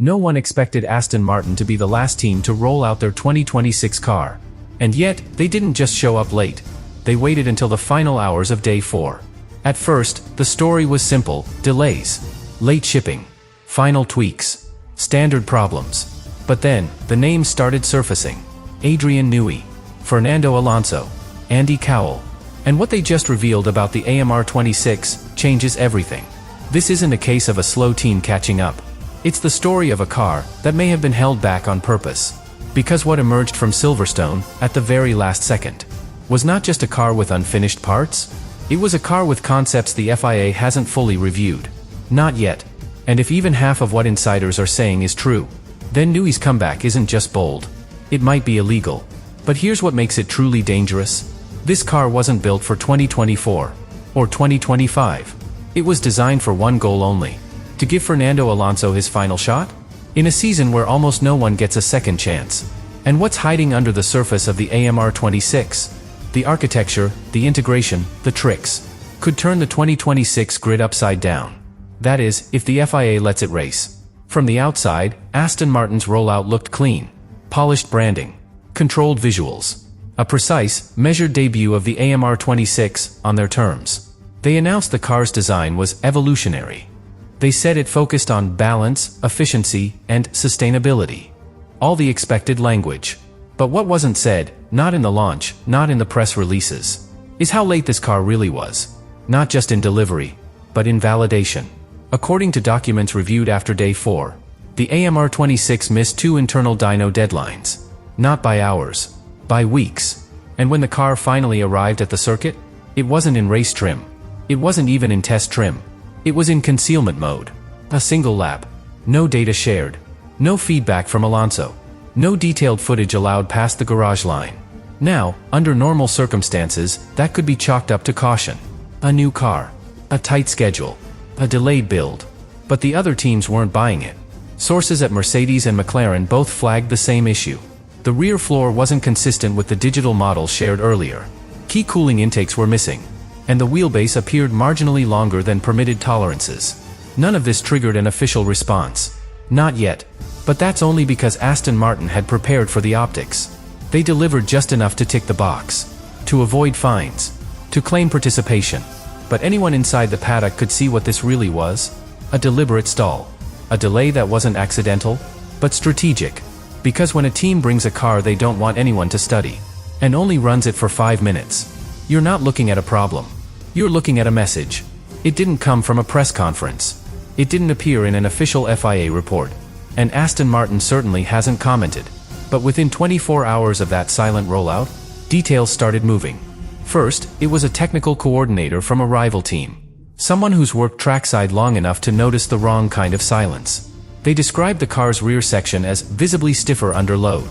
No one expected Aston Martin to be the last team to roll out their 2026 car. And yet, they didn't just show up late. They waited until the final hours of day 4. At first, the story was simple: delays, late shipping, final tweaks, standard problems. But then, the names started surfacing. Adrian Newey, Fernando Alonso, Andy Cowell. And what they just revealed about the AMR26 changes everything. This isn't a case of a slow team catching up. It's the story of a car that may have been held back on purpose. Because what emerged from Silverstone, at the very last second, was not just a car with unfinished parts. It was a car with concepts the FIA hasn't fully reviewed. Not yet. And if even half of what insiders are saying is true, then Newey's comeback isn't just bold. It might be illegal. But here's what makes it truly dangerous. This car wasn't built for 2024 or 2025. It was designed for one goal only: to give Fernando Alonso his final shot? In a season where almost no one gets a second chance. And what's hiding under the surface of the AMR26? The architecture, the integration, the tricks, could turn the 2026 grid upside down. That is, if the FIA lets it race. From the outside, Aston Martin's rollout looked clean. Polished branding, controlled visuals, a precise, measured debut of the AMR26 on their terms. They announced the car's design was evolutionary. They said it focused on balance, efficiency, and sustainability. All the expected language. But what wasn't said, not in the launch, not in the press releases, is how late this car really was. Not just in delivery, but in validation. According to documents reviewed after day 4, the AMR26 missed 2 internal dyno deadlines. Not by hours, by weeks. And when the car finally arrived at the circuit, it wasn't in race trim. It wasn't even in test trim. It was in concealment mode. A single lap. No data shared. No feedback from Alonso. No detailed footage allowed past the garage line. Now, under normal circumstances, that could be chalked up to caution. A new car. A tight schedule. A delayed build. But the other teams weren't buying it. Sources at Mercedes and McLaren both flagged the same issue. The rear floor wasn't consistent with the digital model shared earlier. Key cooling intakes were missing. And the wheelbase appeared marginally longer than permitted tolerances. None of this triggered an official response. Not yet. But that's only because Aston Martin had prepared for the optics. They delivered just enough to tick the box. To avoid fines. To claim participation. But anyone inside the paddock could see what this really was. A deliberate stall. A delay that wasn't accidental, but strategic. Because when a team brings a car they don't want anyone to study, and only runs it for 5 minutes, you're not looking at a problem. You're looking at a message. It didn't come from a press conference. It didn't appear in an official FIA report. And Aston Martin certainly hasn't commented. But within 24 hours of that silent rollout, details started moving. First, it was a technical coordinator from a rival team. Someone who's worked trackside long enough to notice the wrong kind of silence. They described the car's rear section as visibly stiffer under load.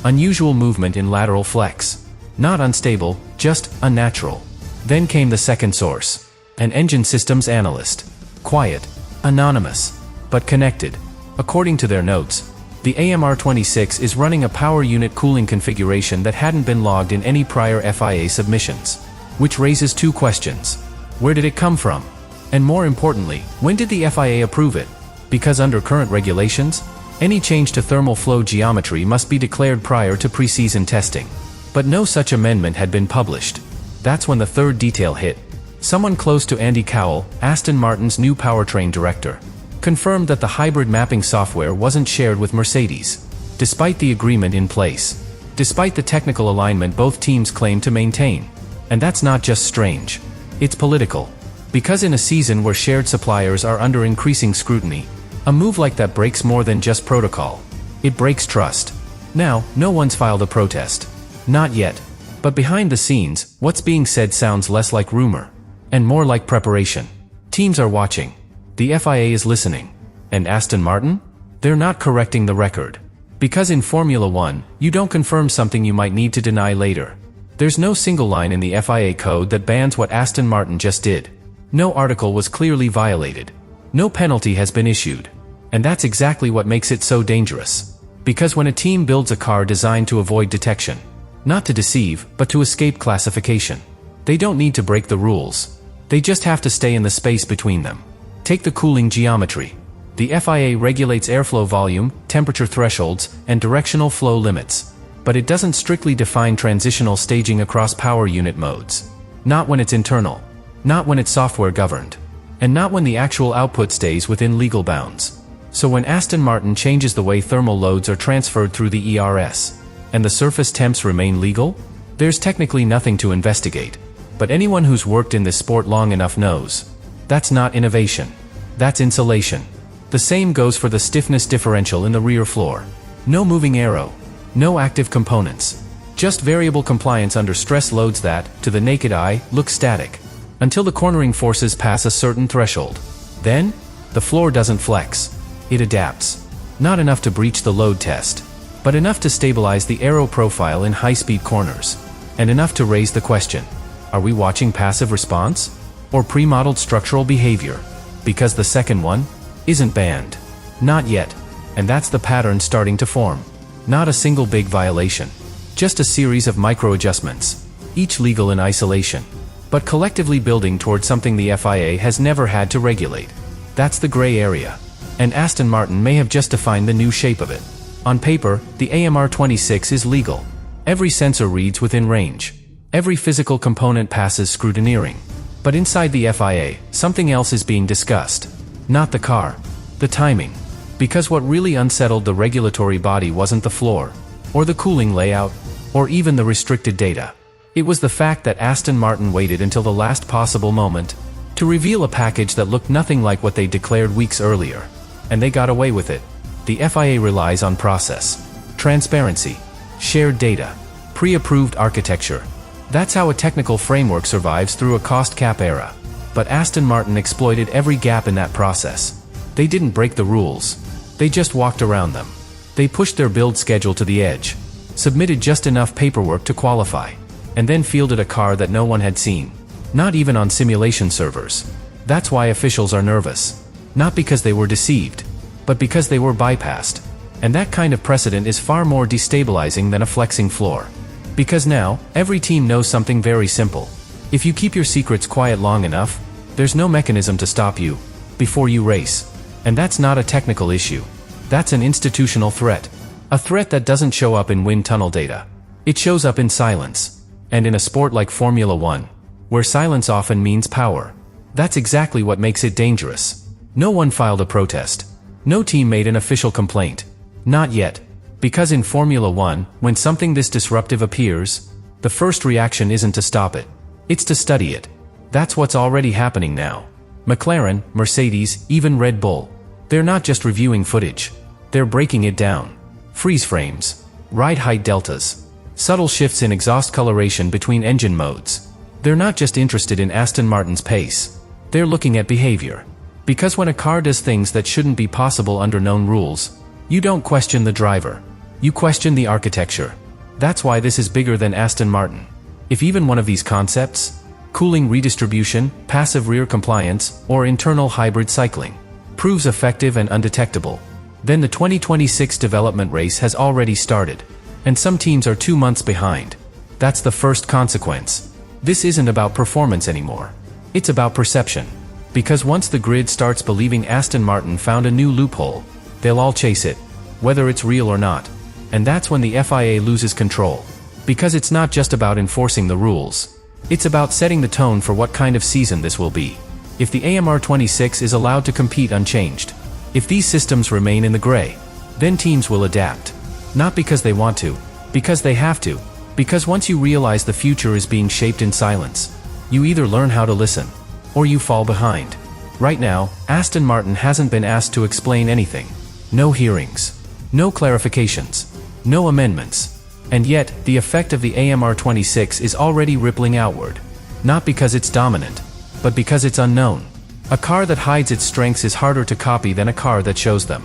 Unusual movement in lateral flex. Not unstable, just unnatural. Then came the second source. An engine systems analyst. Quiet. Anonymous. But connected. According to their notes, the AMR26 is running a power unit cooling configuration that hadn't been logged in any prior FIA submissions. Which raises 2 questions. Where did it come from? And more importantly, when did the FIA approve it? Because under current regulations, any change to thermal flow geometry must be declared prior to pre-season testing. But no such amendment had been published. That's when the third detail hit. Someone close to Andy Cowell, Aston Martin's new powertrain director, confirmed that the hybrid mapping software wasn't shared with Mercedes, despite the agreement in place, despite the technical alignment both teams claim to maintain. And that's not just strange. It's political. Because in a season where shared suppliers are under increasing scrutiny, a move like that breaks more than just protocol. It breaks trust. Now, no one's filed a protest. Not yet. But behind the scenes, what's being said sounds less like rumor, and more like preparation. Teams are watching. The FIA is listening. And Aston Martin? They're not correcting the record. Because in Formula 1, you don't confirm something you might need to deny later. There's no single line in the FIA code that bans what Aston Martin just did. No article was clearly violated. No penalty has been issued. And that's exactly what makes it so dangerous. Because when a team builds a car designed to avoid detection, not to deceive, but to escape classification, they don't need to break the rules. They just have to stay in the space between them. Take the cooling geometry. The FIA regulates airflow volume, temperature thresholds, and directional flow limits. But it doesn't strictly define transitional staging across power unit modes. Not when it's internal. Not when it's software governed. And not when the actual output stays within legal bounds. So when Aston Martin changes the way thermal loads are transferred through the ERS, and the surface temps remain legal, there's technically nothing to investigate. But anyone who's worked in this sport long enough knows. That's not innovation. That's insulation. The same goes for the stiffness differential in the rear floor. No moving aero. No active components. Just variable compliance under stress loads that, to the naked eye, look static. Until the cornering forces pass a certain threshold. Then, the floor doesn't flex. It adapts. Not enough to breach the load test, but enough to stabilize the aero profile in high-speed corners. And enough to raise the question, are we watching passive response? Or pre-modeled structural behavior? Because the second one isn't banned. Not yet. And that's the pattern starting to form. Not a single big violation. Just a series of micro-adjustments, each legal in isolation, but collectively building toward something the FIA has never had to regulate. That's the gray area. And Aston Martin may have just defined the new shape of it. On paper, the AMR26 is legal. Every sensor reads within range. Every physical component passes scrutineering. But inside the FIA, something else is being discussed. Not the car. The timing. Because what really unsettled the regulatory body wasn't the floor, or the cooling layout, or even the restricted data. It was the fact that Aston Martin waited until the last possible moment to reveal a package that looked nothing like what they declared weeks earlier. And they got away with it. The FIA relies on process, transparency, shared data, pre-approved architecture. That's how a technical framework survives through a cost cap era. But Aston Martin exploited every gap in that process. They didn't break the rules. They just walked around them. They pushed their build schedule to the edge, submitted just enough paperwork to qualify, and then fielded a car that no one had seen. Not even on simulation servers. That's why officials are nervous. Not because they were deceived, but because they were bypassed. And that kind of precedent is far more destabilizing than a flexing floor. Because now, every team knows something very simple. If you keep your secrets quiet long enough, there's no mechanism to stop you before you race. And that's not a technical issue. That's an institutional threat. A threat that doesn't show up in wind tunnel data. It shows up in silence. And in a sport like Formula One, where silence often means power, that's exactly what makes it dangerous. No one filed a protest. No team made an official complaint. Not yet. Because in Formula One, when something this disruptive appears, the first reaction isn't to stop it. It's to study it. That's what's already happening now. McLaren, Mercedes, even Red Bull. They're not just reviewing footage. They're breaking it down. Freeze frames, ride height deltas, subtle shifts in exhaust coloration between engine modes. They're not just interested in Aston Martin's pace. They're looking at behavior. Because when a car does things that shouldn't be possible under known rules, you don't question the driver. You question the architecture. That's why this is bigger than Aston Martin. If even one of these concepts, cooling redistribution, passive rear compliance, or internal hybrid cycling, proves effective and undetectable, then the 2026 development race has already started. And some teams are 2 months behind. That's the first consequence. This isn't about performance anymore. It's about perception. Because once the grid starts believing Aston Martin found a new loophole, they'll all chase it, whether it's real or not. And that's when the FIA loses control. Because it's not just about enforcing the rules. It's about setting the tone for what kind of season this will be. If the AMR26 is allowed to compete unchanged, if these systems remain in the gray, then teams will adapt. Not because they want to, because they have to. Because once you realize the future is being shaped in silence, you either learn how to listen, or you fall behind. Right now, Aston Martin hasn't been asked to explain anything. No hearings. No clarifications. No amendments. And yet, the effect of the AMR26 is already rippling outward. Not because it's dominant, but because it's unknown. A car that hides its strengths is harder to copy than a car that shows them.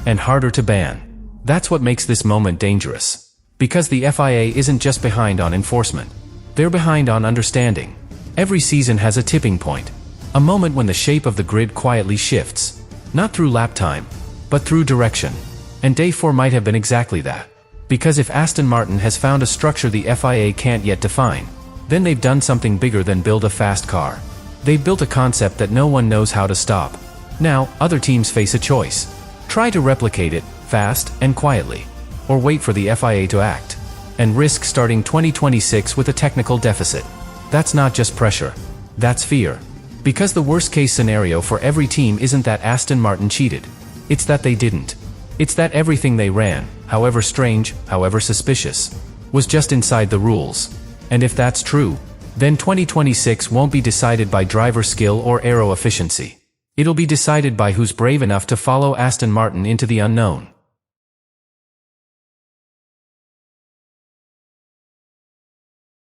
And harder to ban. That's what makes this moment dangerous. Because the FIA isn't just behind on enforcement. They're behind on understanding. Every season has a tipping point. A moment when the shape of the grid quietly shifts. Not through lap time, but through direction. And day 4 might have been exactly that. Because if Aston Martin has found a structure the FIA can't yet define, then they've done something bigger than build a fast car. They've built a concept that no one knows how to stop. Now, other teams face a choice. Try to replicate it, fast and quietly. Or wait for the FIA to act. And risk starting 2026 with a technical deficit. That's not just pressure. That's fear. Because the worst-case scenario for every team isn't that Aston Martin cheated. It's that they didn't. It's that everything they ran, however strange, however suspicious, was just inside the rules. And if that's true, then 2026 won't be decided by driver skill or aero efficiency. It'll be decided by who's brave enough to follow Aston Martin into the unknown.